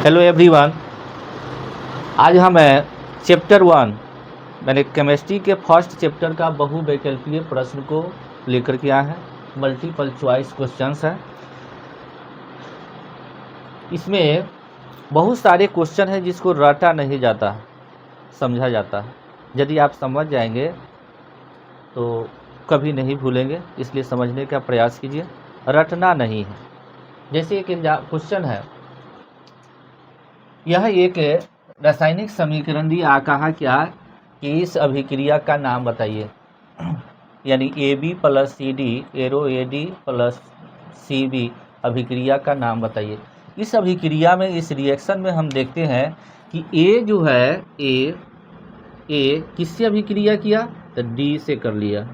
Hello everyone. आज हम chapter 1 मैंने केमिस्ट्री के फर्स्ट चैप्टर का बहुविकल्पीय प्रश्न को लेकर के आया है। मल्टीपल चॉइस क्वेश्चंस है। इसमें बहुत सारे क्वेश्चन हैं जिसको रटा नहीं जाता, समझा जाता है। यदि आप समझ जाएंगे तो कभी नहीं भूलेंगे, इसलिए समझने का प्रयास कीजिए, रटना नहीं है। जैसे एक क्वेश्चन है, यह एक रासायनिक समीकरण दिया, कहा क्या कि इस अभिक्रिया का नाम बताइए। यानी AB plus CD arrow AD plus CB अभिक्रिया का नाम बताइए। इस अभिक्रिया में, इस रिएक्शन में हम देखते हैं कि A जो है A किससे अभिक्रिया किया तो D से कर लिया।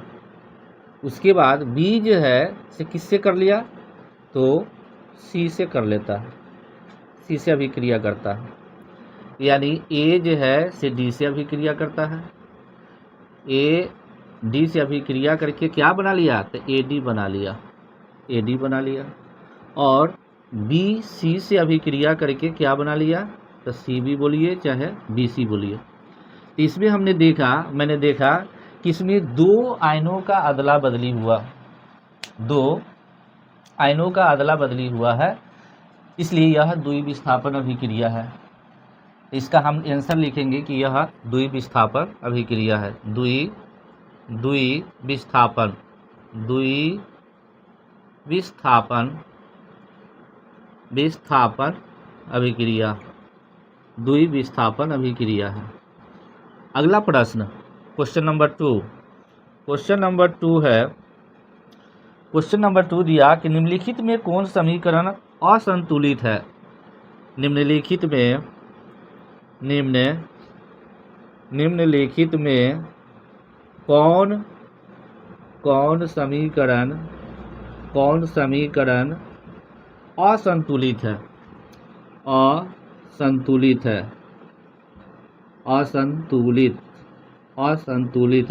उसके बाद B जो है से किससे कर लिया तो C से कर लेता है, C से अभिक्रिया करता है। यानी A जो है से D से अभिक्रिया करता है। A D से अभिक्रिया करके क्या बना लिया तो AD बना लिया, AD बना लिया। और B C से अभिक्रिया करके क्या बना लिया तो CB बोलिए चाहे BC बोलिए। तो इसमें मैंने देखा कि इसमें दो आयनों का अदला बदली हुआ, दो आयनों का अदला बदली हुआ है, इसलिए यह द्विविस्थापन अभिक्रिया है। इसका हम आंसर लिखेंगे कि यह द्विविस्थापन अभिक्रिया है। द्विविस्थापन अभिक्रिया, द्विविस्थापन अभिक्रिया है। अगला प्रश्न क्वेश्चन नंबर 2 दिया कि निम्नलिखित में कौन समीकरण असंतुलित है। निम्नलिखित में कौन समीकरण असंतुलित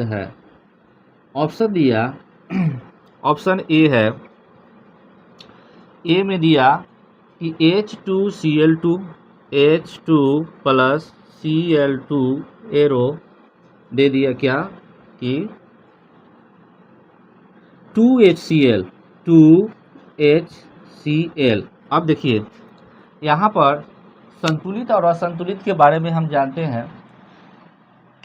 है। ऑप्शन दिया, ऑप्शन ए है, ए में दिया कि H2Cl2 प्लस Cl2 एरो दे दिया क्या कि 2HCl। अब देखिए यहाँ पर संतुलित और असंतुलित के बारे में हम जानते हैं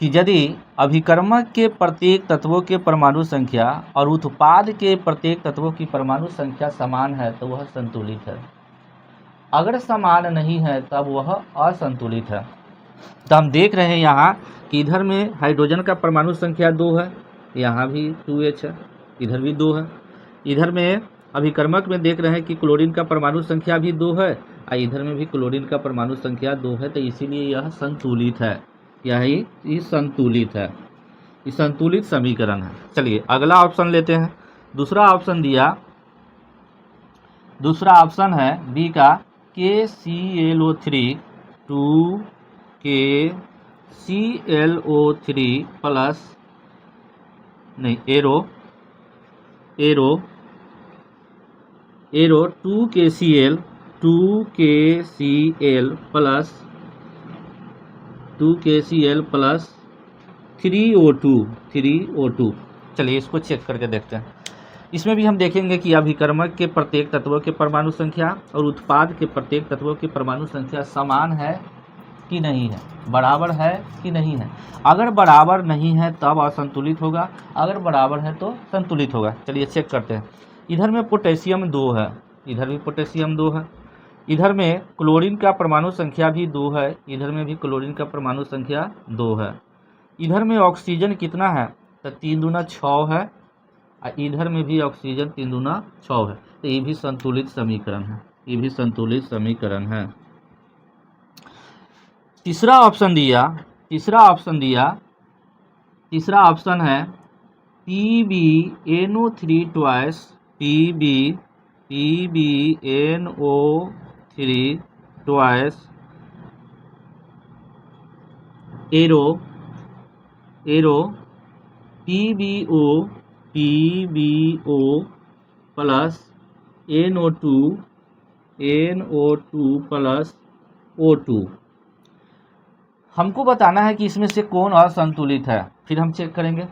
कि यदि अभिकर्मक के प्रत्येक तत्वों के परमाणु संख्या और उत्पाद के प्रत्येक तत्वों की परमाणु संख्या समान है तो वह संतुलित है। अगर समान नहीं है तब वह असंतुलित है। तो हम देख रहे हैं यहाँ कि इधर में हाइड्रोजन का परमाणु संख्या 2 है, यहाँ भी 2H है, इधर भी 2 है। इधर में अभिकर्मक में देख रहे हैं कि क्लोरीन का परमाणु संख्या भी 2 है और इधर में भी क्लोरीन का परमाणु संख्या 2 है। तो इसीलिए यह संतुलित है, यही संतुलित है, ये संतुलित समीकरण है। चलिए अगला ऑप्शन लेते हैं। दूसरा ऑप्शन है बी का KClO3 2KClO3 प्लस नहीं एरो 2KCl प्लस 3O2। चलिए इसको चेक करके देखते हैं। इसमें भी हम देखेंगे कि अभिकर्मक के प्रत्येक तत्वों के परमाणु संख्या और उत्पाद के प्रत्येक तत्वों की परमाणु संख्या समान है कि नहीं है, बराबर है कि नहीं है। अगर बराबर नहीं है तब असंतुलित होगा, अगर बराबर है तो संतुलित होगा। चलिए चेक करते हैं। इधर में पोटेशियम 2 है, इधर भी पोटेशियम 2 है। इधर में क्लोरीन का परमाणु संख्या भी 2 है, इधर में भी क्लोरीन का परमाणु संख्या 2 है। इधर में ऑक्सीजन कितना है तो 3 दूना 6 है, और इधर में भी ऑक्सीजन 3 दूना 6 है। तो ये भी संतुलित समीकरण है, तीसरा ऑप्शन है PbNO3 twice arrow PbO plus NO2 plus O2। हमको बताना है कि इसमें से कौन असंतुलित है। फिर हम चेक करेंगे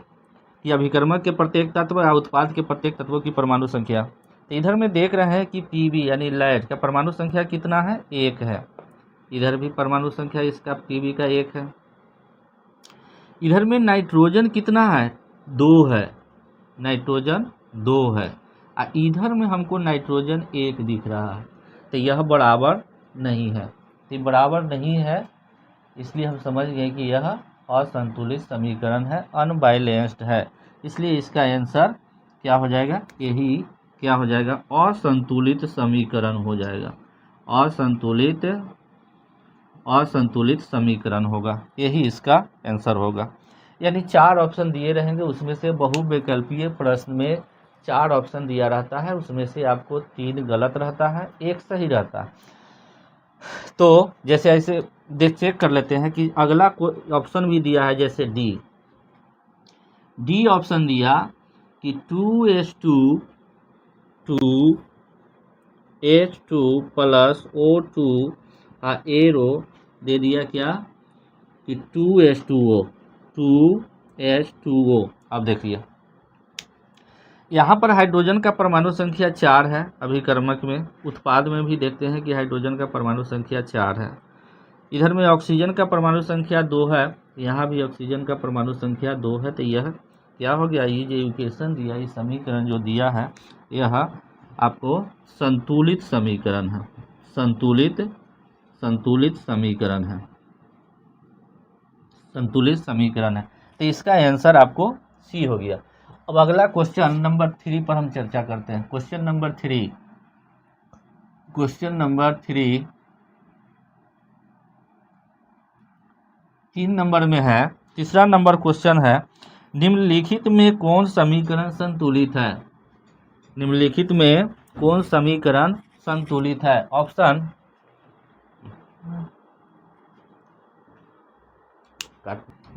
कि अभिकर्मक के प्रत्येक तत्व या उत्पाद के प्रत्येक तत्वों की परमाणु संख्या। तो इधर में देख रहे हैं कि Pb यानी लैड का परमाणु संख्या कितना है, 1 है। इधर भी परमाणु संख्या इसका Pb का 1 है। इधर में नाइट्रोजन कितना है, 2 है, नाइट्रोजन 2 है। और इधर में हमको नाइट्रोजन 1 दिख रहा है। तो यह बराबर नहीं है। तो बराबर नहीं है, इसलिए हम समझ गए कि यह असंतुलित समीकरण है, अनबैलेंस्ड है। इसलिए इसका आंसर क्या हो जाएगा, यही क्या हो जाएगा, असंतुलित समीकरण हो जाएगा। असंतुलित समीकरण होगा, यही इसका आंसर होगा। यानी 4 ऑप्शन दिए रहेंगे, उसमें से बहुविकल्पीय प्रश्न में 4 ऑप्शन दिया रहता है, उसमें से आपको 3 गलत रहता है, 1 सही रहता है। तो जैसे ऐसे चेक कर लेते हैं कि अगला ऑप्शन भी दिया है, जैसे डी ऑप्शन दिया कि 2H2 प्लस O2 एरो दे दिया क्या कि 2H2O। अब देखिए यहाँ पर हाइड्रोजन का परमाणु संख्या 4 है अभिकर्मक में। उत्पाद में भी देखते हैं कि हाइड्रोजन का परमाणु संख्या 4 है। इधर में ऑक्सीजन का परमाणु संख्या 2 है, यहाँ भी ऑक्सीजन का परमाणु संख्या 2 है। तो यह क्या हो गया, ये जो इक्वेशन दिया, ये समीकरण जो दिया है, यह आपको संतुलित समीकरण है। संतुलित समीकरण है, संतुलित समीकरण है। तो इसका आंसर आपको सी हो गया। अब अगला क्वेश्चन नंबर 3 पर हम चर्चा करते हैं। क्वेश्चन नंबर 3 3 नंबर में है। तीसरा नंबर क्वेश्चन है, निम्नलिखित में कौन समीकरण संतुलित है। निम्नलिखित में कौन समीकरण संतुलित है। ऑप्शन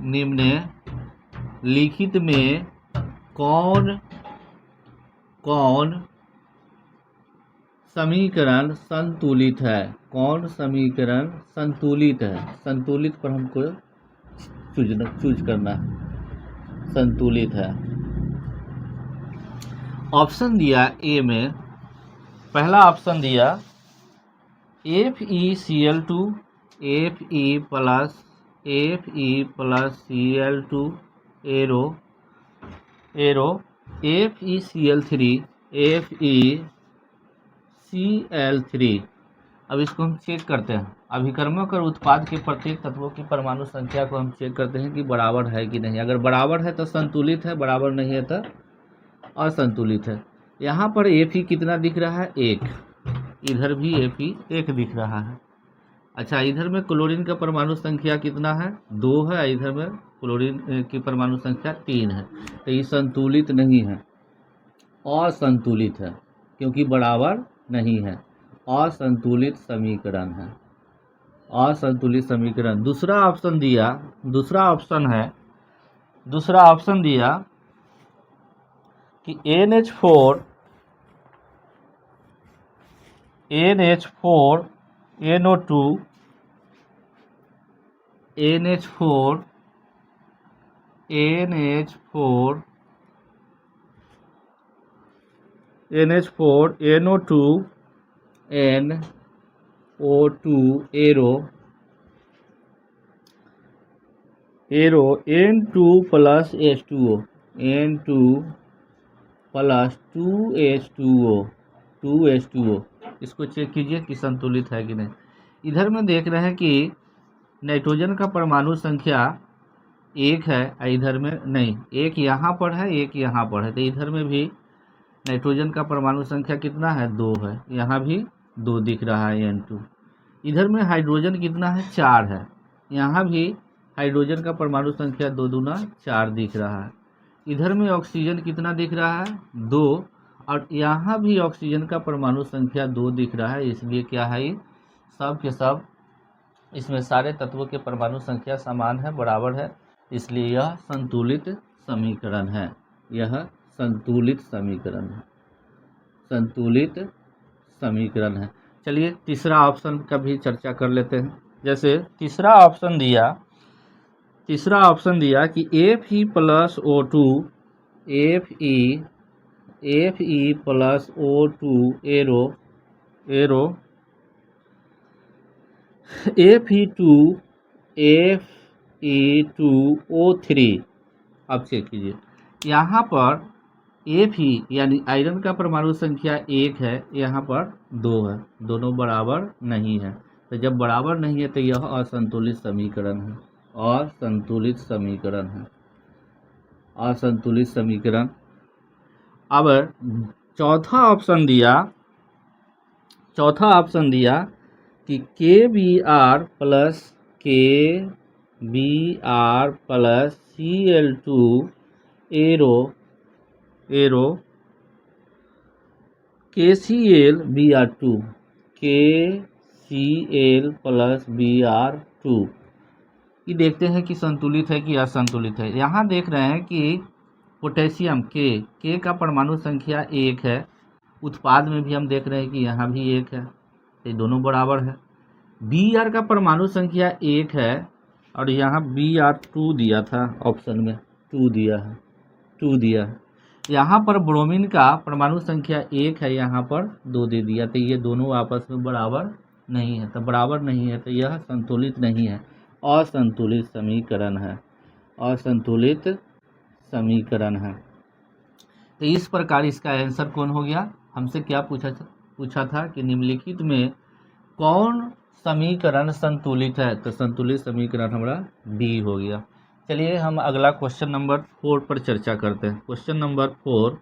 निम्नलिखित में कौन समीकरण संतुलित है। कौन समीकरण संतुलित है। संतुलित पर हमको चूज करना है, संतुलित है। ऑप्शन दिया ए में, पहला ऑप्शन दिया FeCl2 Fe plus Cl2 arrow FeCl3 FeCl3। अब इसको हम चेक करते हैं। अभिकर्मक और उत्पाद के प्रत्येक तत्वों की परमाणु संख्या को हम चेक करते हैं कि बराबर है कि नहीं। अगर बराबर है तो संतुलित है, बराबर नहीं है तो असंतुलित है। यहाँ पर Fe कितना दिख रहा है, 1। इधर भी Fe 1 दिख रहा है। अच्छा, इधर में क्लोरीन का परमाणु संख्या कितना है, 2 है। इधर में क्लोरीन की परमाणु संख्या 3 है। तो ये संतुलित नहीं है, असंतुलित है, क्योंकि बराबर नहीं है। असंतुलित समीकरण है, असंतुलित समीकरण। दूसरा ऑप्शन दिया, दूसरा ऑप्शन दिया कि NH4 NO2 NO2 arrow N2 plus H2O, N2 plus 2H2O। इसको चेक कीजिए कि संतुलित है कि नहीं। इधर में देख रहे हैं कि नाइट्रोजन का परमाणु संख्या 1 है, इधर में नहीं, 1 यहाँ पर है, 1 यहाँ पर है। तो इधर में भी नाइट्रोजन का परमाणु संख्या कितना है, 2 है। यहाँ भी 2 दिख रहा है, N2। इधर में हाइड्रोजन कितना है, 4 है। यहाँ भी हाइड्रोजन का परमाणु संख्या 2 दूना 4 दिख रहा है। इधर में ऑक्सीजन कितना दिख रहा है, 2। और यहाँ भी ऑक्सीजन का परमाणु संख्या 2 दिख रहा है। इसलिए क्या है, सब के सब इसमें सारे तत्वों के परमाणु संख्या समान है, बराबर है। इसलिए यह संतुलित समीकरण है। यह संतुलित समीकरण है, संतुलित समीकरण है। चलिए तीसरा ऑप्शन का भी चर्चा कर लेते हैं। जैसे तीसरा ऑप्शन दिया कि Fe+O2 Fe+O2 arrow arrow Fe2O3। अब चेक कीजिए, यहाँ पर Fe यानी आयरन का परमाणु संख्या 1 है, यहाँ पर 2 है, दोनों बराबर नहीं है। तो जब बराबर नहीं है तो यह असंतुलित समीकरण है, असंतुलित समीकरण है, असंतुलित समीकरण। अब चौथा ऑप्शन दिया कि KBr+Cl2 एरो KCl Br2। ये देखते हैं कि संतुलित है कि असंतुलित है। यहाँ देख रहे हैं कि पोटेशियम के का परमाणु संख्या 1 है, उत्पाद में भी हम देख रहे हैं कि यहाँ भी 1 है, ये दोनों बराबर है। Br का परमाणु संख्या 1 है और यहाँ Br2 दिया था, ऑप्शन में 2 दिया है। यहाँ पर ब्रोमीन का परमाणु संख्या 1 है, यहाँ पर 2 दे दिया, तो ये दोनों आपस में बराबर नहीं है। तो बराबर नहीं है तो यह संतुलित नहीं है, असंतुलित समीकरण है, असंतुलित समीकरण है। तो इस प्रकार इसका आंसर कौन हो गया? हमसे क्या पूछा था कि निम्नलिखित में कौन समीकरण संतुलित है? तो संतुलित समीकरण हमारा डी हो गया। चलिए हम अगला क्वेश्चन नंबर 4 पर चर्चा करते हैं। क्वेश्चन नंबर 4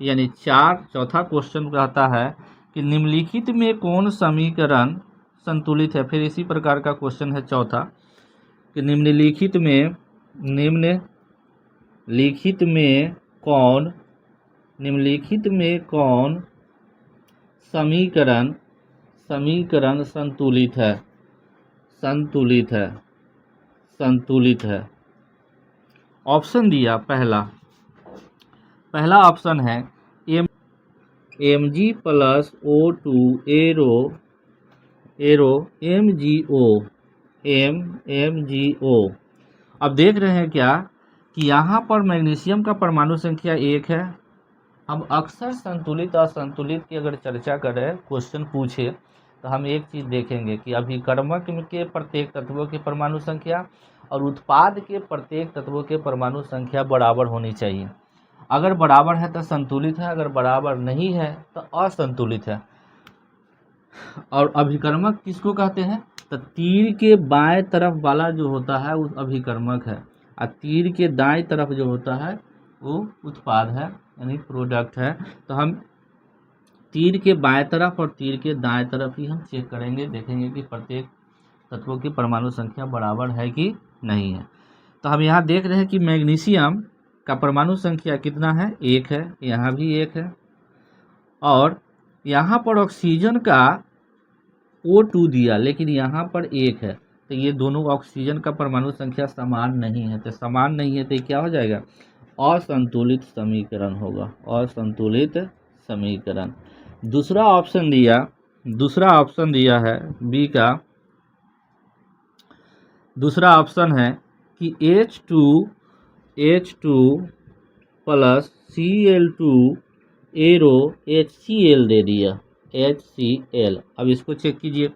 यानी चौथा क्वेश्चन कहता है कि निम्नलिखित में कौन समीकरण संतुलित है। फिर इसी प्रकार का क्वेश्चन है चौथा कि निम्नलिखित में कौन समीकरण संतुलित है। ऑप्शन दिया, पहला ऑप्शन है Mg+O2 एरो MgO। अब देख रहे हैं क्या कि यहाँ पर मैग्नीशियम का परमाणु संख्या 1 है। हम अक्सर संतुलित और असंतुलित की अगर चर्चा करें, क्वेश्चन पूछे, तो हम एक चीज़ देखेंगे कि अभिकर्मक के प्रत्येक तत्वों की परमाणु संख्या और उत्पाद के प्रत्येक तत्वों के परमाणु संख्या बराबर होनी चाहिए। अगर बराबर है तो संतुलित है, अगर बराबर नहीं है तो असंतुलित है। और अभिकर्मक किसको कहते हैं? तो तीर के बाएं तरफ वाला जो होता है वो अभिकर्मक है, और तीर के दाएं तरफ जो होता है वो उत्पाद है, यानी प्रोडक्ट है। तो हम तीर के बाएं तरफ और तीर के दाएं तरफ ही हम चेक करेंगे, देखेंगे कि प्रत्येक तत्वों की परमाणु संख्या बराबर है कि नहीं है। तो हम यहाँ देख रहे हैं कि मैग्नीशियम का परमाणु संख्या कितना है? 1 है, यहाँ भी 1 है, और यहाँ पर ऑक्सीजन का O2 दिया, लेकिन यहाँ पर 1 है। तो ये दोनों ऑक्सीजन का परमाणु संख्या समान नहीं है। तो समान नहीं है तो क्या हो जाएगा? असंतुलित समीकरण होगा, असंतुलित समीकरण। दूसरा ऑप्शन दिया है बी का। दूसरा ऑप्शन है कि H2+ Cl2 एरो HCl दे दिया, HCl। अब इसको चेक कीजिए,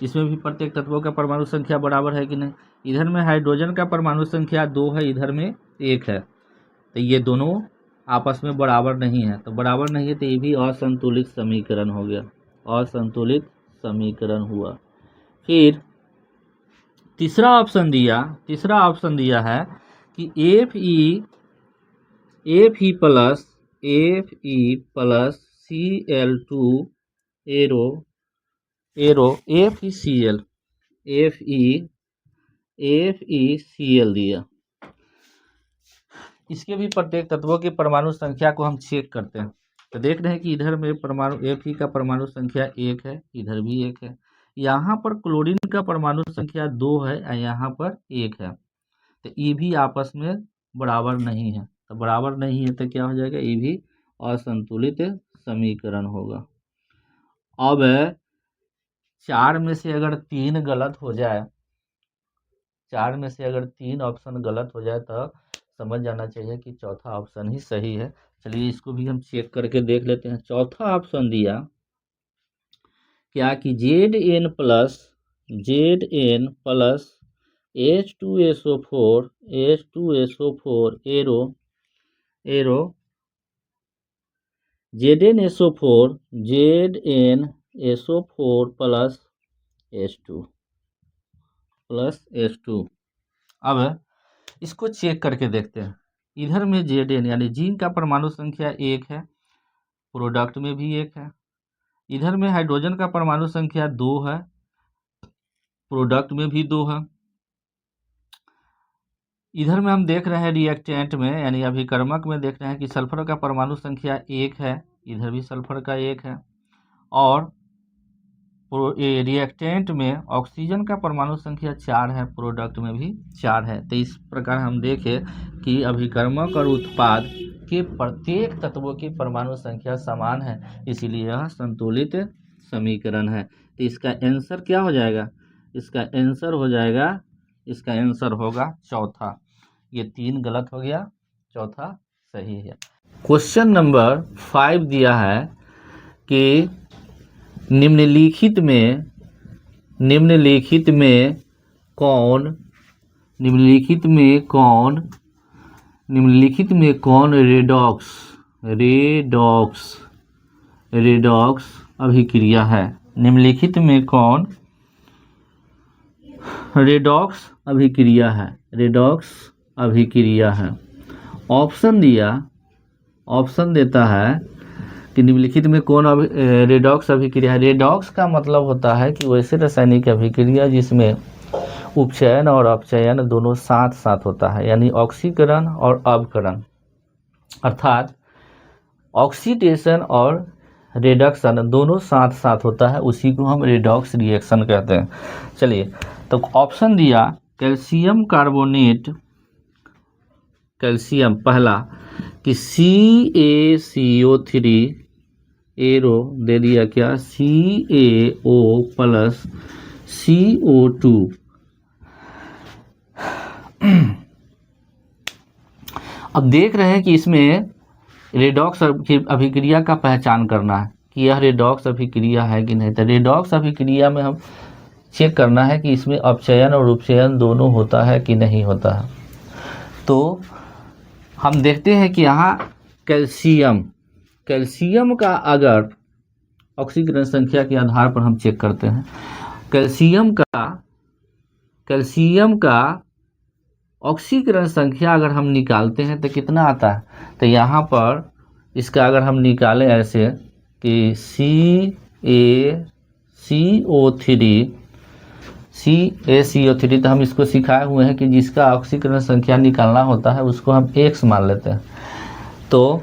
इसमें भी प्रत्येक तत्वों का परमाणु संख्या बराबर है कि नहीं। इधर में हाइड्रोजन का परमाणु संख्या 2 है, इधर में 1 है, तो ये दोनों आपस में बराबर नहीं है। तो बराबर नहीं है तो ये भी असंतुलित समीकरण हो गया, असंतुलित समीकरण हुआ। फिर तीसरा ऑप्शन दिया है कि Fe+Cl2 एरो FeCl दिया। इसके भी प्रत्येक तत्वों की परमाणु संख्या को हम चेक करते हैं, तो देख रहे हैं कि इधर में परमाणु Fe का परमाणु संख्या 1 है, इधर भी 1 है। यहाँ पर क्लोरीन का परमाणु संख्या 2 है और यहाँ पर 1 है। तो ये भी आपस में बराबर नहीं है। तो बराबर नहीं है तो क्या हो जाएगा? ये भी असंतुलित समीकरण होगा। अब 4 में से अगर 3 गलत हो जाए, 4 में से अगर 3 ऑप्शन गलत हो जाए तो समझ जाना चाहिए कि चौथा ऑप्शन ही सही है। चलिए इसको भी हम चेक करके देख लेते हैं। चौथा ऑप्शन दिया क्या कि Zn plus H2SO4 arrow ZnSO4 plus H2। अब इसको चेक करके देखते हैं। इधर में Zn यानी जिंक का परमाणु संख्या 1 है, प्रोडक्ट में भी 1 है। इधर में हाइड्रोजन का परमाणु संख्या 2 है, प्रोडक्ट में भी 2 है। इधर में हम देख रहे हैं रिएक्टेंट में यानी अभिकर्मक में देख रहे हैं कि सल्फर का परमाणु संख्या 1 है, इधर भी सल्फर का 1 है। और रिएक्टेंट में ऑक्सीजन का परमाणु संख्या 4 है, प्रोडक्ट में भी 4 है। तो इस प्रकार हम देखें कि अभिकर्मक और उत्पाद के प्रत्येक तत्वों की परमाणु संख्या समान है, इसीलिए यह संतुलित समीकरण है। तो इसका आंसर क्या हो जाएगा? इसका आंसर होगा चौथा। ये 3 गलत हो गया, चौथा सही है। क्वेश्चन नंबर 5 दिया है कि निम्नलिखित में कौन रेडॉक्स अभिक्रिया है? निम्नलिखित में कौन रेडॉक्स अभिक्रिया है? ऑप्शन देता है कि निम्नलिखित में कौन रेडॉक्स अभिक्रिया है। रेडॉक्स का मतलब होता है कि वैसे रासायनिक अभिक्रिया जिसमें उपचयन और अपचयन दोनों साथ साथ होता है, यानी ऑक्सीकरण और अवकरण, अर्थात ऑक्सीडेशन और रिडक्शन दोनों साथ साथ होता है, उसी को हम रेडॉक्स रिएक्शन कहते हैं। चलिए तो ऑप्शन दिया कैल्शियम कार्बोनेट, कैल्शियम पहला कि CaCO3 एरो दे दिया क्या CaO प्लस CO2। अब देख रहे हैं कि इसमें रेडॉक्स अभिक्रिया का पहचान करना है कि यह रेडॉक्स अभिक्रिया है कि नहीं। तो रेडॉक्स अभिक्रिया में हम चेक करना है कि इसमें अपचयन और उपचयन दोनों होता है कि नहीं होता है। तो हम देखते हैं कि यहाँ कैल्शियम का अगर ऑक्सीकरण संख्या के आधार पर हम चेक करते हैं, कैल्शियम का ऑक्सीकरण संख्या अगर हम निकालते हैं तो कितना आता है। तो यहाँ पर इसका अगर हम निकालें ऐसे कि CaCO3 तो हम इसको सिखाए हुए हैं कि जिसका ऑक्सीकरण संख्या निकालना होता है उसको हम x मान लेते हैं। तो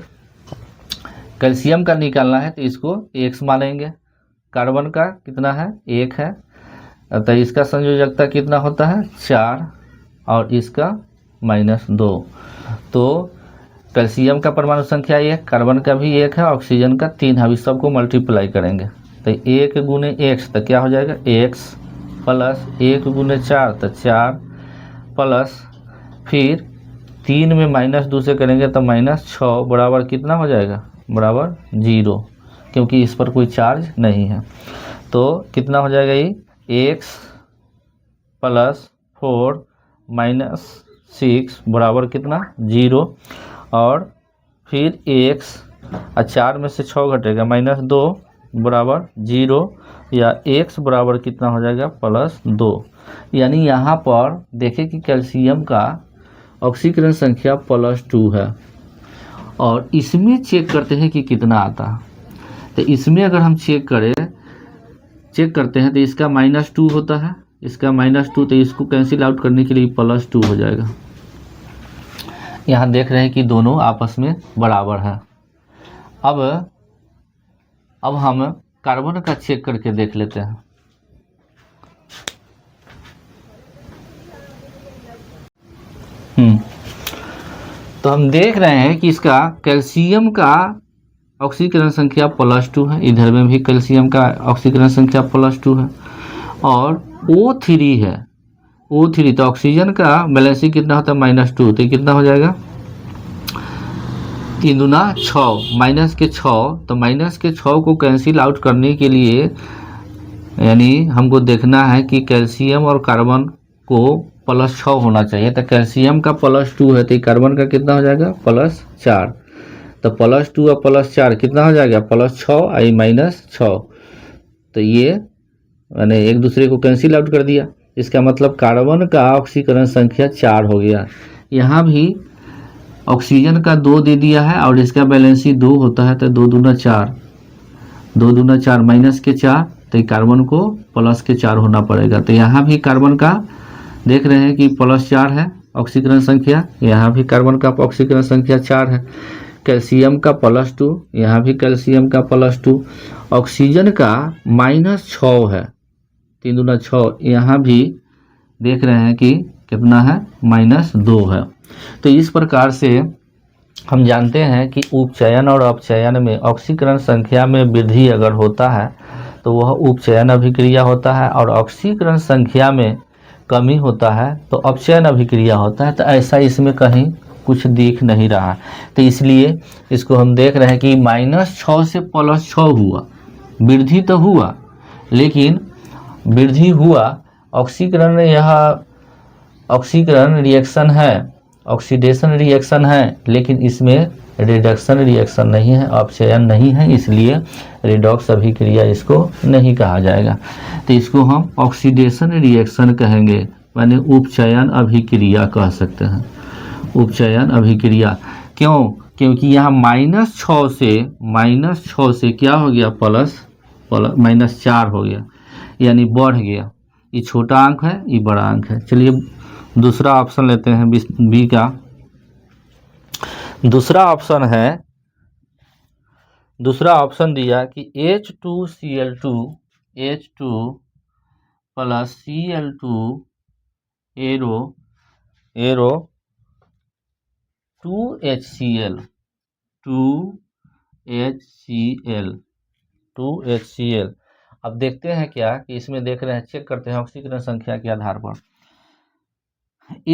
कैल्शियम का निकालना है तो इसको x मानेंगे। कार्बन का कितना है? 1 है, तो इसका संयोजकता कितना होता है? 4 और इसका -2। तो कैल्शियम का परमाणु संख्या 1, कार्बन का भी 1 है, ऑक्सीजन का 3 है। अभी सबको मल्टीप्लाई करेंगे तो 1 गुने x तो क्या हो जाएगा? x प्लस 1 गुने 4 तो 4 प्लस फिर 3 में -2 से करेंगे तो -6 बराबर कितना हो जाएगा? बराबर 0, क्योंकि इस पर कोई चार्ज नहीं है। तो कितना हो जाएगा? ये x प्लस 4 -6 बराबर कितना? 0 और फिर x 4 में से 6 घटेगा -2 बराबर 0 या x बराबर कितना हो जाएगा? +2। यानी यहाँ पर देखें कि कैल्शियम का ऑक्सीकरण संख्या +2 है और इसमें चेक करते हैं कि कितना आता है। तो इसमें अगर हम चेक करते हैं तो इसका -2 होता है, इसका -2, तो इसको कैंसिल आउट करने के लिए +2 हो जाएगा। यहाँ देख रहे हैं कि दोनों आपस में बराबर है। अब हम कार्बन का चेक करके देख लेते हैं। तो हम देख रहे हैं कि इसका कैल्शियम का ऑक्सीकरण संख्या +2 है, इधर में भी कैल्शियम का ऑक्सीकरण संख्या +2 है। और O3 है, O3 तो ऑक्सीजन का बैलेंसिंग कितना होता है -2, तो कितना हो जाएगा 3 दूना 6, माइनस के 6, तो माइनस के 6 को कैंसिल आउट करने के लिए यानी हमको देखना है कि कैल्शियम और कार्बन को +6 होना चाहिए। तो कैल्शियम का +2 है, तो कार्बन का कितना हो जाएगा +4, तो +2 और +4 कितना हो जाएगा +6 आई -6, तो ये मैंने एक दूसरे को कैंसिल आउट कर दिया। इसका मतलब कार्बन का ऑक्सीकरण संख्या 4 हो गया। यहाँ भी ऑक्सीजन का 2 दे दिया है और इसका बैलेंसी 2 होता है, तो 2 दूना 4, 2 दूना 4 माइनस के 4, तो कार्बन को +4 होना पड़ेगा। तो यहाँ भी कार्बन का देख रहे हैं कि +4 है ऑक्सीकरण संख्या, यहाँ भी कार्बन का ऑक्सीकरण संख्या 4 है। कैल्शियम का +2, यहाँ भी कैल्शियम का +2, ऑक्सीजन का -6 है, 3 दूना 6, यहाँ भी देख रहे हैं कि कितना है -2 है। तो इस प्रकार से हम जानते हैं कि उपचयन और अपचयन में ऑक्सीकरण संख्या में वृद्धि अगर होता है तो वह उपचयन अभिक्रिया होता है, और ऑक्सीकरण संख्या में कमी होता है तो अपचयन अभिक्रिया होता है। तो ऐसा इसमें कहीं कुछ दिख नहीं रहा, तो इसलिए इसको हम देख रहे हैं कि -6 से +6 हुआ, वृद्धि तो हुआ, लेकिन वृद्धि हुआ ऑक्सीकरण, यह ऑक्सीकरण रिएक्शन है, ऑक्सीडेशन रिएक्शन है, लेकिन इसमें रिडक्शन रिएक्शन नहीं है, अपचयन नहीं है, इसलिए रिडॉक्स अभिक्रिया इसको नहीं कहा जाएगा। तो इसको हम ऑक्सीडेशन रिएक्शन कहेंगे, माने उपचयन अभिक्रिया कह सकते हैं, उपचयन अभिक्रिया। क्यों? क्योंकि यहाँ -6 से क्या हो गया -4 हो गया, यानी बढ़ गया। ये छोटा अंक है, ये बड़ा अंक है। चलिए दूसरा ऑप्शन लेते हैं बी का। दूसरा ऑप्शन दिया कि H2Cl2 H2 + Cl2 arrow 2HCl 2HCl। अब देखते हैं क्या कि इसमें देख रहे हैं, चेक करते हैं ऑक्सीकरण संख्या के आधार पर।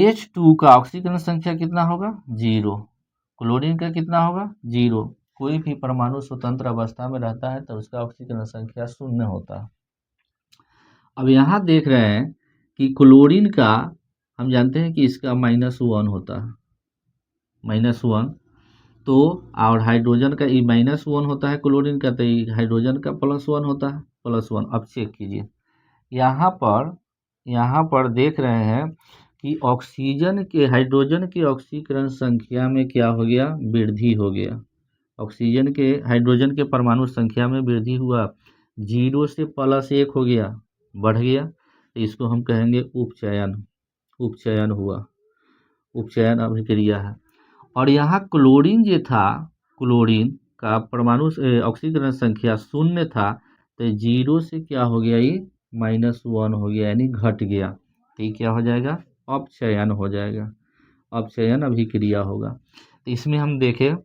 H2 का ऑक्सीकरण संख्या कितना होगा 0, क्लोरीन का कितना होगा 0। कोई भी परमाणु स्वतंत्र अवस्था में रहता है तो उसका ऑक्सीकरण संख्या 0 होता है। अब यहाँ देख रहे हैं कि क्लोरीन का हम जानते हैं कि इसका -1 होता है, -1, तो और हाइड्रोजन का ये -1 होता है क्लोरीन का, तो ये हाइड्रोजन का +1 होता है, +1। अब चेक कीजिए, यहाँ पर देख रहे हैं कि ऑक्सीजन के हाइड्रोजन के ऑक्सीकरण संख्या में क्या हो गया, वृद्धि हो गया। ऑक्सीजन के हाइड्रोजन के परमाणु संख्या में वृद्धि हुआ, 0 से +1 हो गया, बढ़ गया, तो इसको हम कहेंगे उपचयन हुआ, उपचयन अभिक्रिया है। और यहाँ क्लोरीन जो था, क्लोरीन का परमाणु ऑक्सीकरण संख्या 0 था, तो 0 से क्या हो गया, ये -1 हो गया, यानी घट गया, तो ये क्या हो जाएगा, अपचयन हो जाएगा, अपचयन अभिक्रिया होगा। तो इसमें हम देखें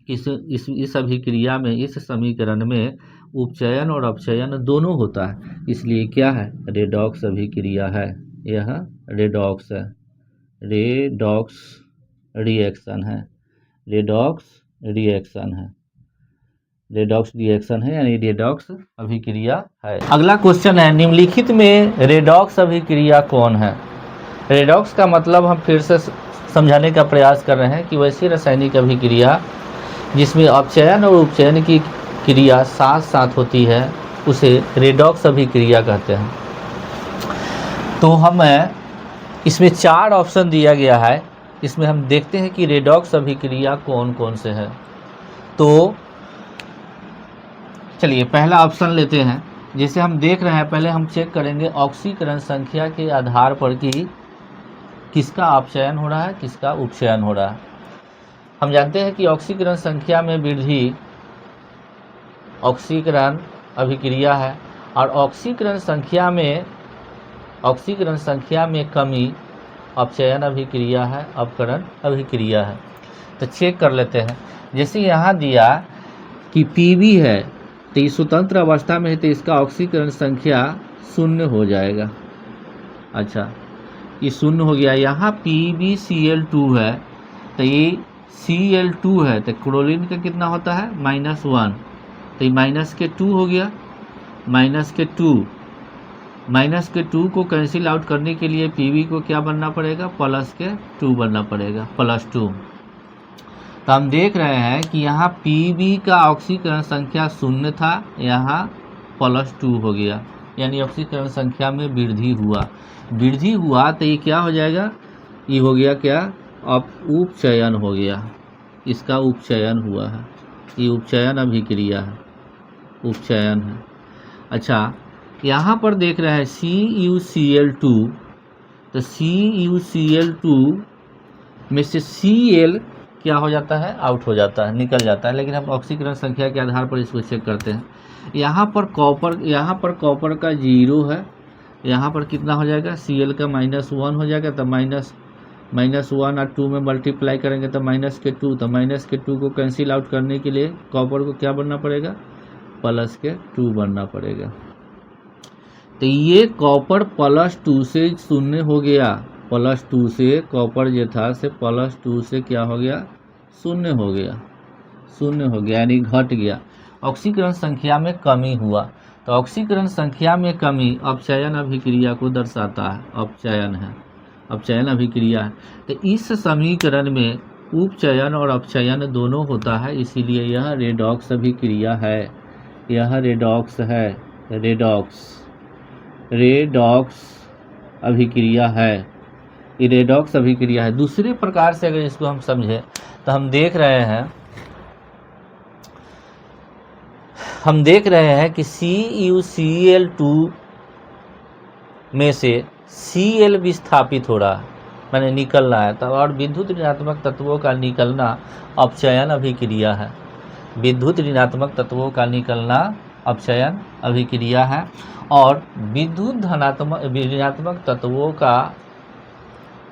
इस अभिक्रिया में, इस समीकरण में उपचयन और अपचयन दोनों होता है, इसलिए क्या है, रेडॉक्स अभिक्रिया है, यह रेडॉक्स है, रेडॉक्स रिएक्शन है, रेडॉक्स रिएक्शन है, यानी रेडॉक्स अभिक्रिया है। अगला क्वेश्चन है, निम्नलिखित में रेडॉक्स अभिक्रिया कौन है। रेडॉक्स का मतलब हम फिर से समझाने का प्रयास कर रहे हैं कि वैसी रासायनिक अभिक्रिया जिसमें अपचयन और उपचयन की क्रिया साथ साथ होती है उसे रेडॉक्स अभिक्रिया कहते हैं। तो हमें इसमें 4 ऑप्शन दिया गया है, इसमें हम देखते हैं कि रेडॉक्स अभिक्रिया कौन कौन से है। तो चलिए पहला ऑप्शन लेते हैं। जैसे हम देख रहे हैं, पहले हम चेक करेंगे ऑक्सीकरण संख्या के आधार पर कि किसका अपचयन हो रहा है, किसका उपचयन हो रहा है। हम जानते हैं कि ऑक्सीकरण संख्या में वृद्धि ऑक्सीकरण अभिक्रिया है, और ऑक्सीकरण संख्या में कमी अपचयन अभिक्रिया है, अपकरण अभिक्रिया है। तो चेक कर लेते हैं। जैसे यहाँ दिया कि Pb है तो ये स्वतंत्र अवस्था में है तो इसका ऑक्सीकरण संख्या 0 हो जाएगा। अच्छा, ये 0 हो गया। यहाँ PbCl2 है तो ये Cl2 है तो क्लोरीन का कितना होता है -1, तो ये -2 हो गया। -2 को कैंसिल आउट करने के लिए Pb को क्या बनना पड़ेगा +2 बनना पड़ेगा, +2। तो हम देख रहे हैं कि यहाँ Pb का ऑक्सीकरण संख्या 0 था, यहाँ +2 हो गया, यानी ऑक्सीकरण संख्या में वृद्धि हुआ तो ये क्या हो जाएगा, ये हो गया क्या, अब उपचयन हो गया, इसका उपचयन हुआ है, ये उपचयन अभिक्रिया है, उपचयन है। अच्छा, यहाँ पर देख रहे हैं CuCl2, तो CuCl2 में से Cl क्या हो जाता है, आउट हो जाता है, निकल जाता है, लेकिन हम ऑक्सीकरण संख्या के आधार पर इसको चेक करते हैं। यहाँ पर कॉपर का 0 है, यहाँ पर कितना हो जाएगा, Cl का -1 हो जाएगा, तो -1 और 2 में मल्टीप्लाई करेंगे तो -2, तो -2 को कैंसिल आउट करने के लिए कॉपर को क्या बनना पड़ेगा, +2 बनना पड़ेगा। तो ये कॉपर +2 से 0 हो गया, +2 से कॉपर जो था से +2 से क्या हो गया, 0 हो गया, यानी घट गया। ऑक्सीकरण संख्या में कमी हुआ, तो ऑक्सीकरण संख्या में कमी अपचयन अभिक्रिया को दर्शाता है, अपचयन अभिक्रिया है। तो इस समीकरण में उपचयन और अपचयन दोनों होता है, इसीलिए यह रेडॉक्स अभिक्रिया है, यह रेडॉक्स है, रेडॉक्स अभिक्रिया है, ये रेडॉक्स अभिक्रिया है। दूसरे प्रकार से अगर इसको हम समझें तो हम देख रहे हैं कि CuCl2 में से Cl विस्थापित हो रहा है, मैंने निकल रहा है, तो और विद्युत ऋणात्मक तत्वों का निकलना अपचयन अभिक्रिया है, विद्युत ऋणात्मक तत्वों का निकलना अपचयन अभिक्रिया है, और विद्युत ऋणात्मक तत्वों का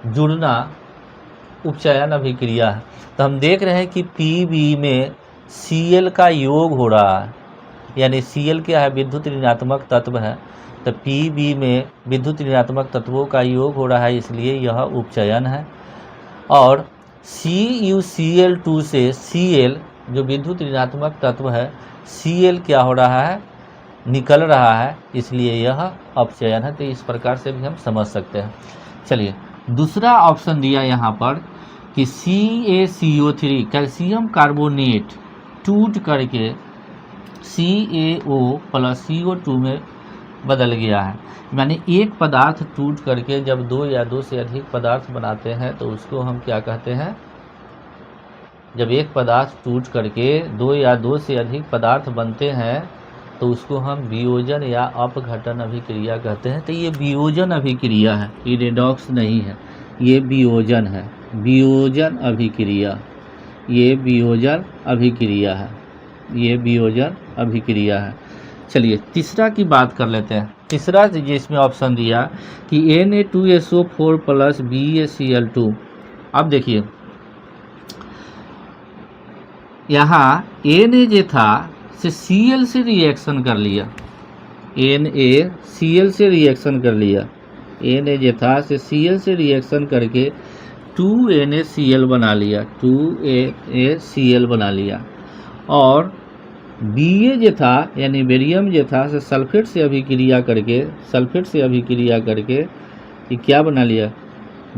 जुड़ना उपचयन अभिक्रिया है। तो हम देख रहे हैं कि Pb में Cl का योग हो रहा है, यानी Cl क्या है, विद्युत ऋणात्मक तत्व है, तो Pb में विद्युत ऋणात्मक तत्वों का योग हो रहा है, इसलिए यह उपचयन है। और CuCl2 से Cl जो विद्युत ऋणात्मक तत्व है, Cl क्या हो रहा है, निकल रहा है, इसलिए यह अपचयन है। तो इस प्रकार से भी हम समझ सकते हैं। चलिए, दूसरा ऑप्शन दिया यहाँ पर कि CaCO3 कैल्शियम कार्बोनेट टूट करके CaO + CO2 में बदल गया है, यानी एक पदार्थ टूट करके जब 2 या 2 से अधिक पदार्थ बनाते हैं तो उसको हम क्या कहते हैं, जब एक पदार्थ टूट करके 2 या 2 से अधिक पदार्थ बनते हैं तो उसको हम वियोजन या अपघटन अभिक्रिया कहते हैं। तो ये वियोजन अभिक्रिया है, ये रेडॉक्स नहीं है, ये वियोजन है, वियोजन अभिक्रिया, ये वियोजन अभिक्रिया है, ये वियोजन अभिक्रिया है। चलिए, तीसरा की बात कर लेते हैं। तीसरा जिसमें ऑप्शन दिया कि Na2SO4 + BaCl2। अब देखिए, यहाँ Na जो था से Cl से रिएक्शन कर लिया, NaCl से रिएक्शन कर लिया, Na जो था से Cl से रिएक्शन करके 2NaCl बना लिया, 2NaCl बना लिया। और Ba जो था यानी बेरियम जो था से सल्फेट से अभिक्रिया करके ये क्या बना लिया,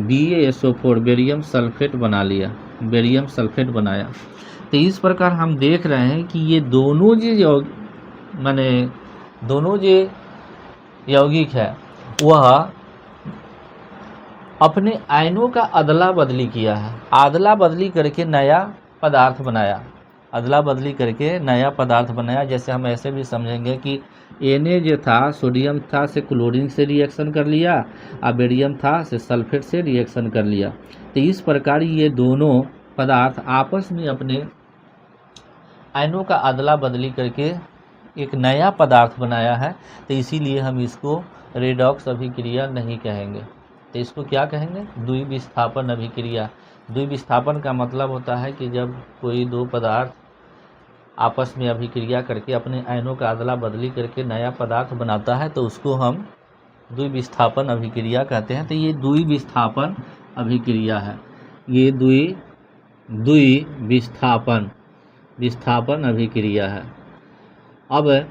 BaSO4 बेरियम सल्फेट बना लिया, बेरियम सल्फेट बनाया। तो इस प्रकार हम देख रहे हैं कि ये दोनों जो यौगिक है वह अपने आयनों का अदला बदली किया है, अदला बदली करके नया पदार्थ बनाया, अदला बदली करके नया पदार्थ बनाया। जैसे हम ऐसे भी समझेंगे कि Na जो था सोडियम था से क्लोरीन से रिएक्शन कर लिया, और बेरियम था से सल्फेट से रिएक्शन कर लिया। तो इस प्रकार ये दोनों पदार्थ आपस में अपने आयनों का अदला बदली करके एक नया पदार्थ बनाया है, तो इसीलिए हम इसको रेडॉक्स अभिक्रिया नहीं कहेंगे, तो इसको क्या कहेंगे, द्विविस्थापन अभिक्रिया। द्विविस्थापन का मतलब होता है कि जब कोई दो पदार्थ आपस में अभिक्रिया करके अपने आयनों का अदला बदली करके नया पदार्थ बनाता है तो उसको हम द्विविस्थापन अभिक्रिया कहते हैं। तो ये द्विविस्थापन अभिक्रिया है, ये विस्थापन अभिक्रिया है। अब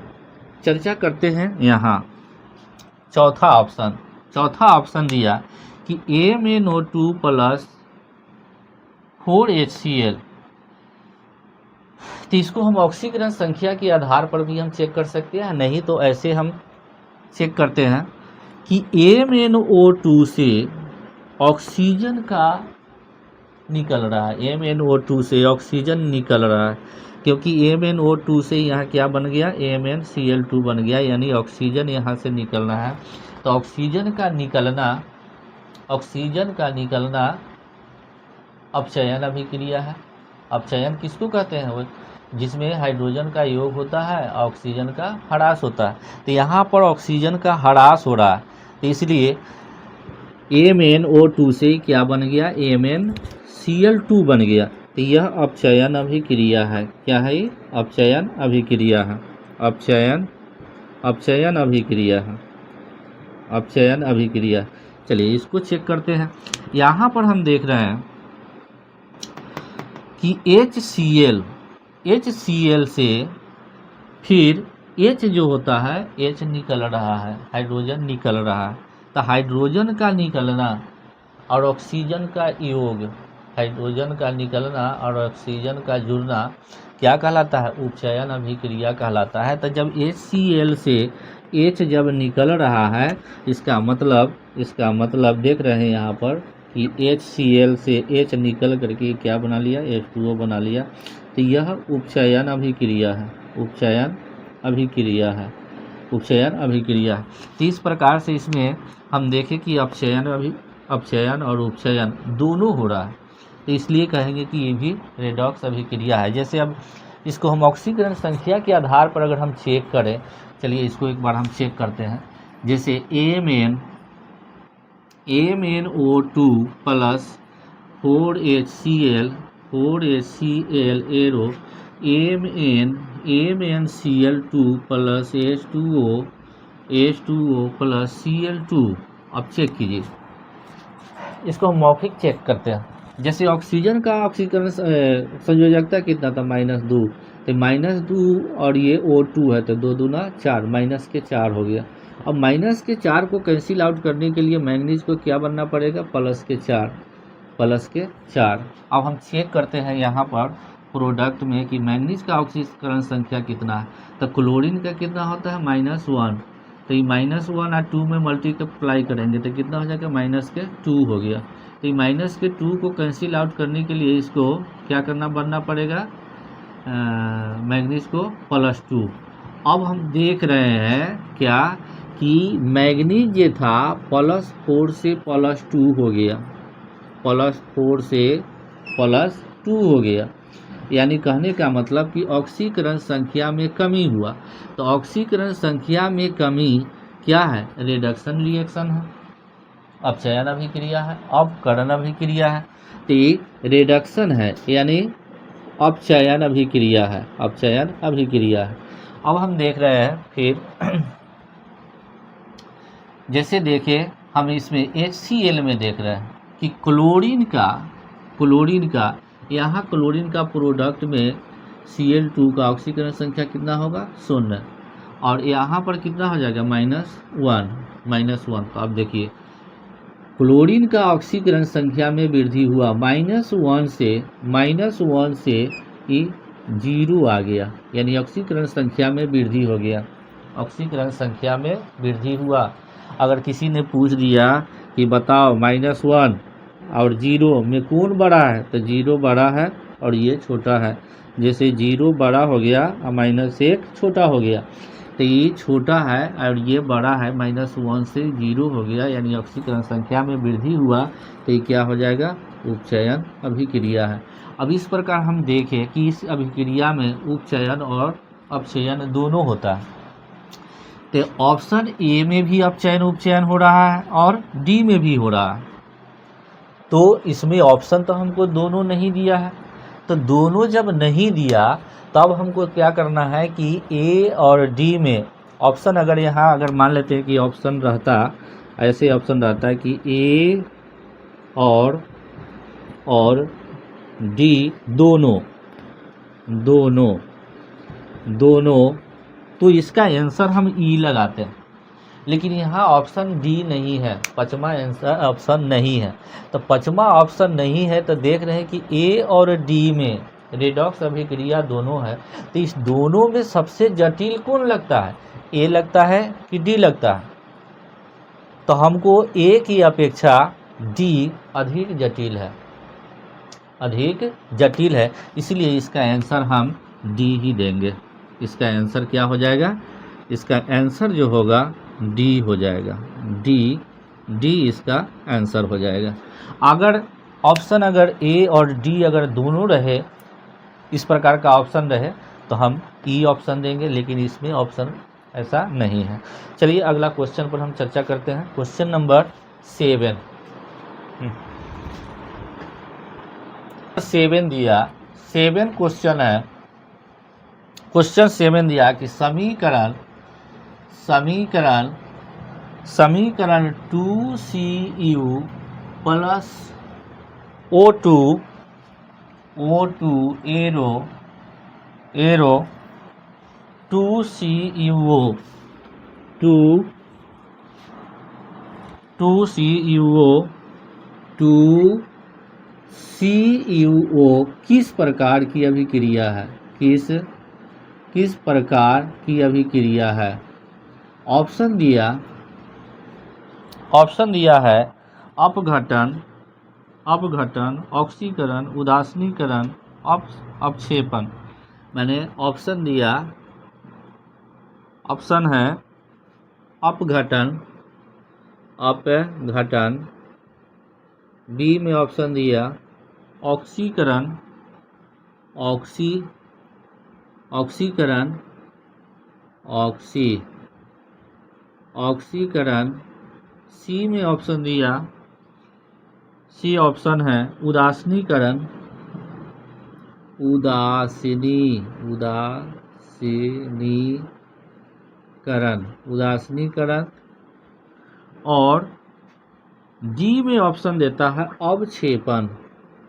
चर्चा करते हैं यहाँ चौथा ऑप्शन दिया कि MnO2 प्लस 4HCl, तो इसको हम ऑक्सीकरण संख्या के आधार पर भी हम चेक कर सकते हैं, नहीं तो ऐसे हम चेक करते हैं कि MnO2 से ऑक्सीजन का निकल रहा है, MnO2 से ऑक्सीजन निकल रहा है, क्योंकि MnO2 से यहाँ क्या बन गया, MnCl2 बन गया, यानी ऑक्सीजन यहाँ से निकलना है। तो ऑक्सीजन का निकलना अपचयन अभिक्रिया है। अपचयन किसको कहते हैं, वो जिसमें हाइड्रोजन का योग होता है, ऑक्सीजन का ह्रास होता है। तो यहाँ पर ऑक्सीजन का ह्रास हो रहा है, तो इसलिए MnO2 से क्या बन गया, MnCl2 बन गया। तो यह अपचयन अभिक्रिया है। क्या है ये, अपचयन अभिक्रिया है, अपचयन अभिक्रिया। चलिए इसको चेक करते हैं। यहाँ पर हम देख रहे हैं कि HCl से फिर H जो होता है, H निकल रहा है, हाइड्रोजन निकल रहा है। तो हाइड्रोजन का निकलना और ऑक्सीजन का योग, हाइड्रोजन का निकलना और ऑक्सीजन का जुड़ना क्या कहलाता है, उपचयन अभिक्रिया कहलाता है। तो जब HCl से H जब निकल रहा है, इसका मतलब देख रहे हैं यहाँ पर कि HCl से H निकल करके क्या बना लिया, H2O बना लिया। तो यह उपचयन अभिक्रिया है, उपचयन अभिक्रिया है। तो इस प्रकार से इसमें हम देखें कि अपचयन और उपचयन दोनों हो रहा है, तो इसलिए कहेंगे कि ये भी रेडॉक्स अभिक्रिया है। जैसे अब इसको हम ऑक्सीकरण संख्या के आधार पर अगर हम चेक करें, चलिए इसको एक बार हम चेक करते हैं। जैसे MnO2 plus 4HCl arrow MnCl2 plus H2O plus Cl2। अब चेक कीजिए, इसको हम मौखिक चेक करते हैं। जैसे ऑक्सीजन का ऑक्सीकरण संयोजकता कितना था, -2, तो -2 और ये O2 है, तो 2 दूना 4, माइनस के 4 हो गया। अब माइनस के 4 को कैंसिल आउट करने के लिए मैंगनीज को क्या बनना पड़ेगा, प्लस के 4। अब हम चेक करते हैं यहाँ पर प्रोडक्ट में कि मैंगनीज का ऑक्सीकरण संख्या कितना है। तो क्लोरीन का कितना होता है, -1, तो ये -1 और 2 में मल्टीप्लाई करेंगे तो कितना हो जाएगा, -2 हो गया। तो ये -2 को कैंसिल आउट करने के लिए इसको क्या बनना पड़ेगा, मैंगनीज को +2। अब हम देख रहे हैं क्या कि मैंगनीज ये था +4 से +2 हो गया, +4 से +2 हो गया, यानी कहने का मतलब कि ऑक्सीकरण संख्या में कमी हुआ। तो ऑक्सीकरण संख्या में कमी क्या है, रिडक्शन रिएक्शन है, अपचयन अभिक्रिया है, अपकरण अभिक्रिया है। तो रिडक्शन है यानी अपचयन अभिक्रिया है, अब हम देख रहे हैं फिर जैसे देखिए हम इसमें HCl में देख रहे हैं कि क्लोरीन का यहाँ क्लोरीन का प्रोडक्ट में Cl2 का ऑक्सीकरण संख्या कितना होगा, 0, और यहाँ पर कितना हो जाएगा, -1। तो अब देखिए क्लोरीन का ऑक्सीकरण संख्या में वृद्धि हुआ, -1 से 0 आ गया, यानी ऑक्सीकरण संख्या में वृद्धि हो गया, ऑक्सीकरण संख्या में वृद्धि हुआ। अगर किसी ने पूछ दिया कि बताओ -1 और 0 में कौन बड़ा है, तो 0 बड़ा है और ये छोटा है। जैसे 0 बड़ा हो गया और -1 छोटा हो गया, तो ये छोटा है और ये बड़ा है, -1 से 0 हो गया, यानी ऑक्सीकरण संख्या में वृद्धि हुआ, तो ये क्या हो जाएगा, उपचयन अभिक्रिया है। अब इस प्रकार हम देखें कि इस अभिक्रिया में उपचयन और अपचयन दोनों होता है। तो ऑप्शन ए में भी उपचयन हो रहा है और डी में भी हो रहा है। तो इसमें ऑप्शन तो हमको दोनों नहीं दिया है, तो दोनों जब नहीं दिया तब हमको क्या करना है कि ए और डी में ऑप्शन, अगर यहाँ अगर मान लेते हैं कि ऑप्शन रहता, ऐसे ऑप्शन रहता है कि ए और डी दोनों दोनों दोनों, तो इसका आंसर हम ई लगाते हैं। लेकिन यहाँ ऑप्शन डी नहीं है, पाँचवा आंसर ऑप्शन नहीं है। तो पाँचवा ऑप्शन नहीं है तो देख रहे हैं कि ए और डी में रेडॉक्स अभिक्रिया दोनों है, तो इस दोनों में सबसे जटिल कौन लगता है, ए लगता है कि डी लगता है। तो हमको ए की अपेक्षा डी अधिक जटिल है, अधिक जटिल है, इसलिए इसका आंसर हम डी ही देंगे। इसका आंसर क्या हो जाएगा, इसका आंसर जो होगा डी हो जाएगा, डी इसका आंसर हो जाएगा। अगर ऑप्शन अगर ए और डी अगर दोनों रहे, इस प्रकार का ऑप्शन रहे, तो हम ई ऑप्शन देंगे, लेकिन इसमें ऑप्शन ऐसा नहीं है। चलिए अगला क्वेश्चन पर हम चर्चा करते हैं। क्वेश्चन नंबर 7 दिया, 7 क्वेश्चन है। क्वेश्चन 7 दिया कि समीकरण 2Cu plus O2 arrow 2CuO किस प्रकार की अभिक्रिया है, किस प्रकार की अभिक्रिया है। ऑप्शन दिया है अपघटन, ऑक्सीकरण, उदासीनीकरण, अपक्षेपण। मैंने ऑप्शन दिया, ऑप्शन है अपघटन, बी में ऑप्शन दिया ऑक्सीकरण, ऑक्सीकरण, सी में ऑप्शन दिया, सी ऑप्शन है उदासीनीकरण, उदासीनीकरण, और डी में ऑप्शन देता है अवक्षेपण।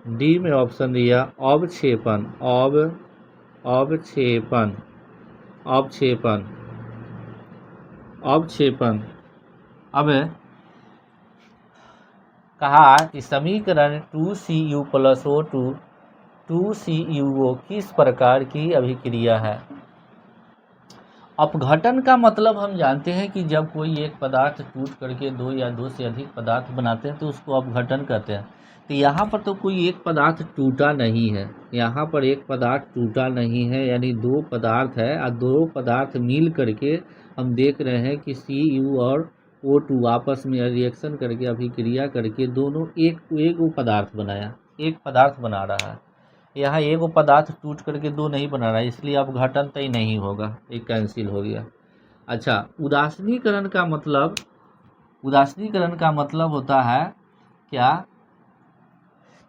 डी में ऑप्शन दिया अवक्षेपण, अवक्षेपण। अब कहा कि समीकरण 2Cu प्लस O2 2CuO किस प्रकार की अभिक्रिया है। अपघटन का मतलब हम जानते हैं कि जब कोई एक पदार्थ टूट करके दो या दो से अधिक पदार्थ बनाते हैं तो उसको अपघटन कहते हैं। तो यहाँ पर तो कोई एक पदार्थ टूटा नहीं है, यहाँ पर एक पदार्थ टूटा नहीं है, यानी दो पदार्थ है और दो पदार्थ मिल करके हम देख रहे हैं कि Cu और O2 आपस में रिएक्शन करके अभिक्रिया करके दोनों एक पदार्थ बनाया, एक पदार्थ बना रहा है। यहाँ एक पदार्थ टूट करके दो नहीं बना रहा है, इसलिए अपघटन तय नहीं होगा, एक कैंसिल हो गया। अच्छा, उदासीनीकरण का मतलब होता है क्या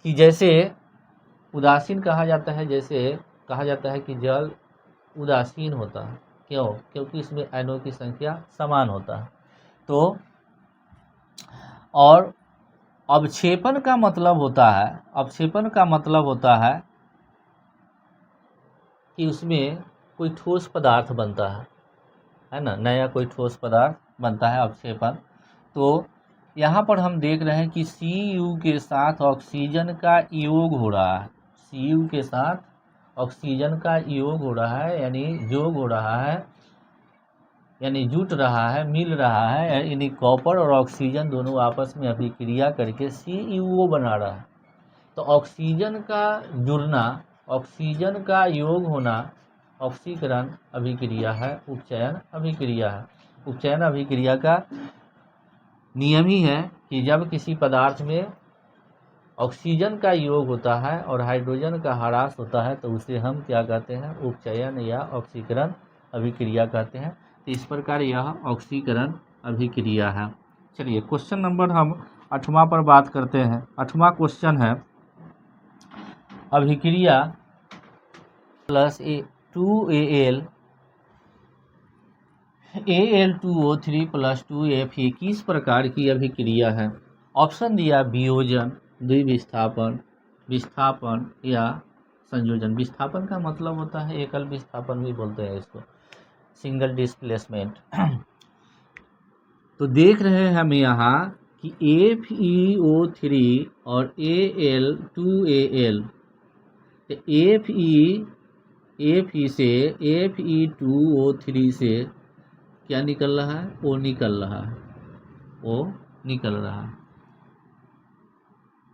कि जैसे उदासीन कहा जाता है, जैसे कहा जाता है कि जल उदासीन होता है, क्यों, क्योंकि इसमें आयनों की संख्या समान होता है। तो और अवक्षेपण का मतलब होता है कि उसमें कोई ठोस पदार्थ बनता है ना, नया कोई ठोस पदार्थ बनता है, अवक्षेपण। तो यहाँ पर हम देख रहे हैं कि Cu के साथ ऑक्सीजन का योग हो रहा है, Cu के साथ ऑक्सीजन का योग हो रहा है, यानी जोग हो रहा है, यानी जुट रहा है, मिल रहा है, यानी कॉपर और ऑक्सीजन दोनों आपस में अभिक्रिया करके CuO बना रहा है। तो ऑक्सीजन का जुड़ना, ऑक्सीजन का योग होना ऑक्सीकरण अभिक्रिया है, उपचयन अभिक्रिया है। उपचयन अभिक्रिया का नियम ही है कि जब किसी पदार्थ में ऑक्सीजन का योग होता है और हाइड्रोजन का ह्रास होता है तो उसे हम क्या कहते हैं, उपचयन या ऑक्सीकरण अभिक्रिया कहते हैं। तो इस प्रकार यह ऑक्सीकरण अभिक्रिया है। चलिए क्वेश्चन नंबर हम 8वां पर बात करते हैं। 8वां क्वेश्चन है अभिक्रिया plus 2Al Al2O3 plus 2Fe किस प्रकार की अभिक्रिया है? ऑप्शन दिया वियोजन, द्विविस्थापन, विस्थापन या संयोजन। विस्थापन का मतलब होता है एकल विस्थापन भी बोलते हैं इसको, सिंगल डिस्प्लेसमेंट। तो देख रहे हैं हम यहाँ कि FeO3 और Al2Al, Fe से Fe2O3 से क्या निकल रहा है? O निकल रहा है, O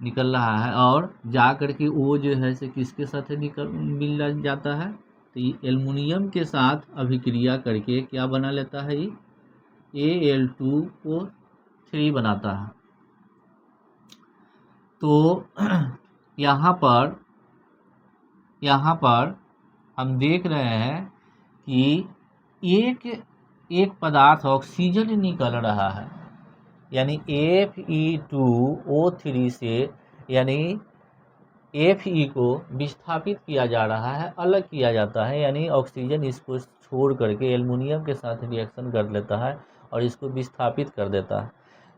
निकल रहा है और जा करके O जो है से किसके साथ मिल जाता है? तो ये एल्युमिनियम के साथ अभिक्रिया करके क्या बना लेता है? ये Al2O3 बनाता है। तो यहाँ पर हम देख रहे हैं कि एक पदार्थ ऑक्सीजन निकल रहा है, यानी Fe2O3 से, यानी Fe को विस्थापित किया जा रहा है, अलग किया जाता है, यानी ऑक्सीजन इसको छोड़ करके एल्युमिनियम के साथ रिएक्शन कर लेता है और इसको विस्थापित कर देता है।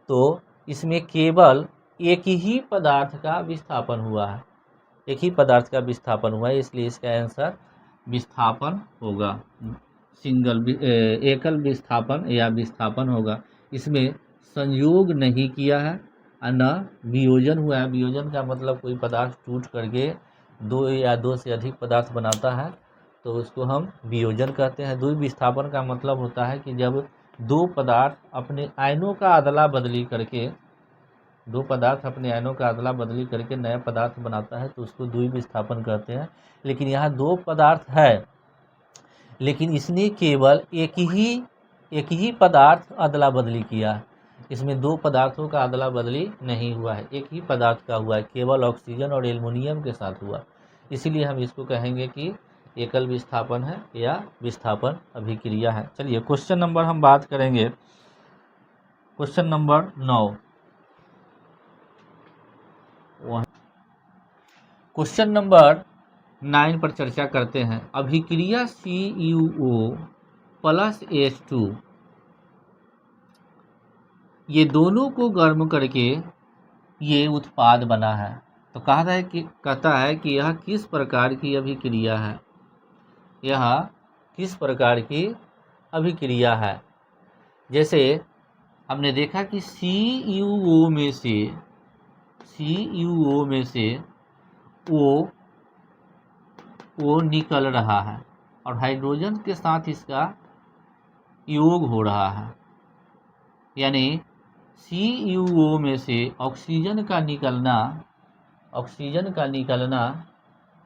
तो इसमें केवल एक ही पदार्थ का विस्थापन हुआ है, इसलिए इसका आंसर विस्थापन होगा, एकल विस्थापन या विस्थापन होगा। इसमें संयोग नहीं किया है और न वियोजन हुआ है। वियोजन का मतलब कोई पदार्थ टूट करके दो या दो से अधिक पदार्थ बनाता है, तो उसको हम वियोजन कहते हैं। द्विविस्थापन का मतलब होता है कि जब दो पदार्थ अपने आयनों का अदला बदली करके नया पदार्थ बनाता है, तो उसको द्विविस्थापन कहते हैं। लेकिन यहाँ दो पदार्थ है, लेकिन इसने केवल एक ही पदार्थ अदला बदली किया। इसमें दो पदार्थों का अदला बदली नहीं हुआ है, एक ही पदार्थ का हुआ है, केवल ऑक्सीजन और एल्युमिनियम के साथ हुआ। इसीलिए हम इसको कहेंगे कि एकल विस्थापन है या विस्थापन अभिक्रिया है। चलिए क्वेश्चन नंबर हम बात करेंगे, क्वेश्चन नंबर 9। क्वेश्चन नंबर 9 पर चर्चा करते हैं। अभिक्रिया CuO प्लस H2, ये दोनों को गर्म करके ये उत्पाद बना है। तो कहता है कि यह किस प्रकार की अभिक्रिया है? यह किस प्रकार की अभिक्रिया है? जैसे हमने देखा कि CuO में से O निकल रहा है और हाइड्रोजन के साथ इसका योग हो रहा है, यानी CuO में से ऑक्सीजन का निकलना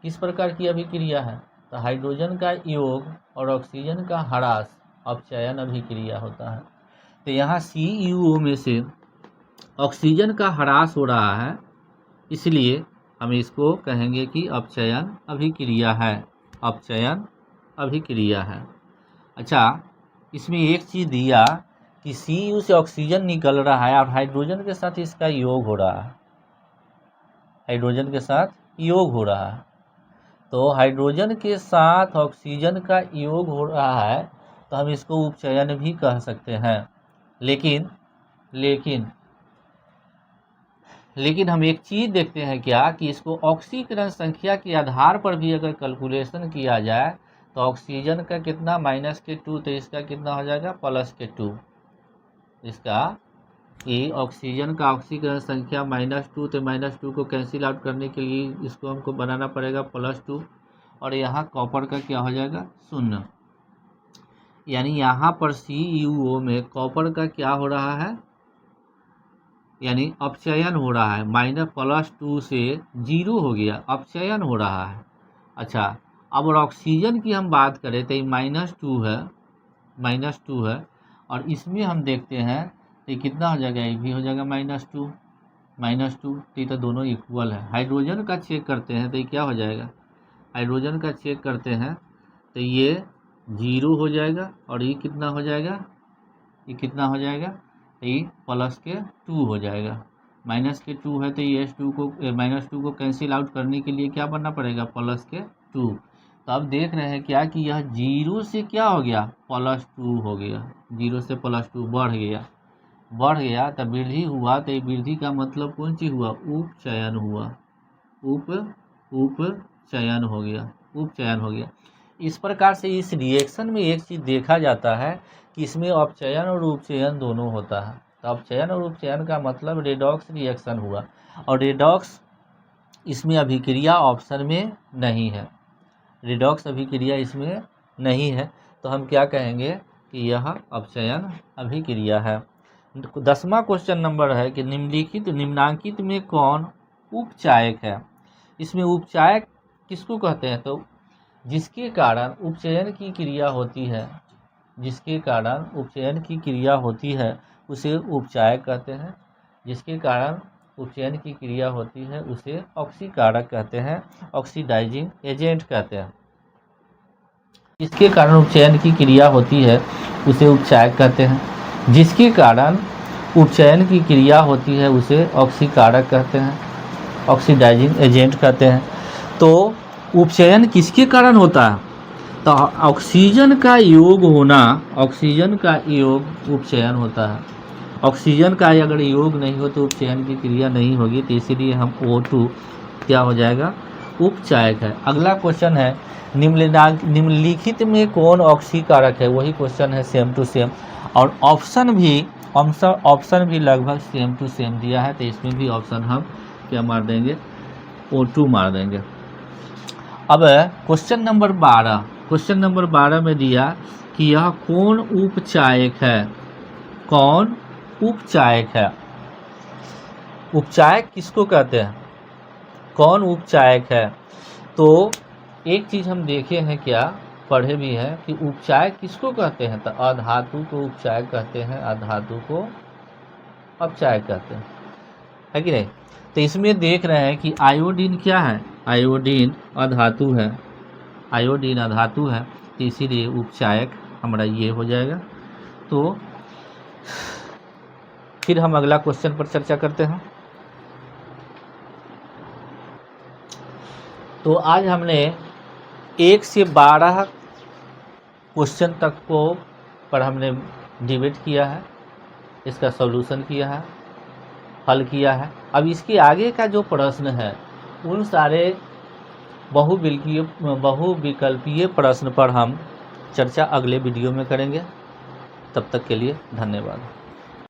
किस प्रकार की अभिक्रिया है? तो हाइड्रोजन का योग और ऑक्सीजन का ह्रास अपचयन अभिक्रिया होता है। तो यहाँ CuO में से ऑक्सीजन का ह्रास हो रहा है, इसलिए हम इसको कहेंगे कि अपचयन अभिक्रिया है। अच्छा, इसमें एक चीज़ दिया कि Cu से ऑक्सीजन निकल रहा है और हाइड्रोजन के साथ इसका योग हो रहा है, तो हाइड्रोजन के साथ ऑक्सीजन का योग हो रहा है, तो हम इसको उपचयन भी कह सकते हैं। लेकिन हम एक चीज़ देखते हैं क्या, कि इसको ऑक्सीकरण संख्या के आधार पर भी अगर कैलकुलेशन किया जाए तो ऑक्सीजन का कितना -2, तो इसका कितना हो जाएगा +2। इसका कि ऑक्सीजन का ऑक्सीकरण संख्या -2, तो -2 को कैंसिल आउट करने के लिए इसको हमको बनाना पड़ेगा +2, और यहाँ कॉपर का क्या हो जाएगा 0। यानी यहाँ पर CuO में कॉपर का क्या हो रहा है, यानी अपचयन हो रहा है, -+2 से 0 हो गया, अपचयन हो रहा है। अच्छा, अब ऑक्सीजन की हम बात करें तो ये -2 है और इसमें हम देखते हैं तो कितना हो जाएगा, ये भी हो जाएगा -2, तो ये तो दोनों इक्वल है। हाइड्रोजन का चेक करते हैं तो ये क्या हो जाएगा, हाइड्रोजन का चेक करते हैं तो ये 0 हो जाएगा और ये कितना हो जाएगा, ये +2 हो जाएगा। माइनस के 2 है तो ये -2 को कैंसिल आउट करने के लिए क्या बनना पड़ेगा, प्लस के 2। तो अब देख रहे हैं क्या कि यह 0 से क्या हो गया, +2 हो गया, 0 से +2 बढ़ गया तब वृद्धि हुआ। तो ये वृद्धि का मतलब कौन चीज़ हुआ, उपचयन हुआ, उपचयन हो गया। इस प्रकार से इस रिएक्शन में एक चीज़ देखा जाता है कि इसमें अपचयन और उपचयन दोनों होता है। तो अपचयन और उपचयन का मतलब रेडॉक्स रिएक्शन हुआ, और रेडॉक्स इसमें अभिक्रिया ऑप्शन में नहीं है, रेडॉक्स अभिक्रिया इसमें नहीं है। तो हम क्या कहेंगे कि यह अपचयन अभिक्रिया है। 10वां क्वेश्चन नंबर है कि निम्नांकित में कौन उपचायक है। इसमें उपचायक किसको कहते हैं, तो जिसके कारण उपचयन की क्रिया होती है, जिसके कारण उपचयन की क्रिया होती है उसे उपचायक कहते हैं। जिसके कारण उपचयन की क्रिया होती है उसे ऑक्सीकारक कहते हैं, ऑक्सीडाइजिंग एजेंट कहते हैं। जिसके कारण उपचयन की क्रिया होती है उसे उपचायक कहते हैं। जिसके कारण उपचयन की क्रिया होती है उसे ऑक्सीकारक कहते हैं, ऑक्सीडाइजिंग एजेंट कहते हैं। तो उपचयन किसके कारण होता है, तो ऑक्सीजन का योग होना, ऑक्सीजन का योग उपचयन होता है। ऑक्सीजन का अगर योग नहीं हो तो उपचयन की क्रिया नहीं होगी, तो इसीलिए हम O2 क्या हो जाएगा, उपचायक है। अगला क्वेश्चन है निम्नलिखित में कौन ऑक्सीकारक है, वही क्वेश्चन है सेम टू सेम, और ऑप्शन भी लगभग सेम टू सेम दिया है। तो इसमें भी ऑप्शन हम क्या मार देंगे, O2 मार देंगे। अब क्वेश्चन नंबर 12 में दिया कि यह कौन उपचायक है, कौन उपचायक है। उपचायक किसको कहते हैं, कौन उपचायक है। तो एक चीज़ हम देखे हैं, क्या पढ़े भी हैं कि उपचायक किसको कहते हैं, तो अधातु को उपचायक कहते हैं, अधातु को अपचायक कहते हैं, है कि नहीं। तो इसमें देख रहे हैं कि आयोडीन क्या है, आयोडीन अधातु है, आयोडीन अधातु है, तो इसीलिए उपचायक हमारा ये हो जाएगा। तो फिर हम अगला क्वेश्चन पर चर्चा करते हैं। तो आज हमने 1 से 12 क्वेश्चन तक पर हमने डिबेट किया है, इसका सॉल्यूशन किया है, हल किया है। अब इसके आगे का जो प्रश्न है उन सारे बहुविकल्पीय प्रश्न पर हम चर्चा अगले वीडियो में करेंगे। तब तक के लिए धन्यवाद।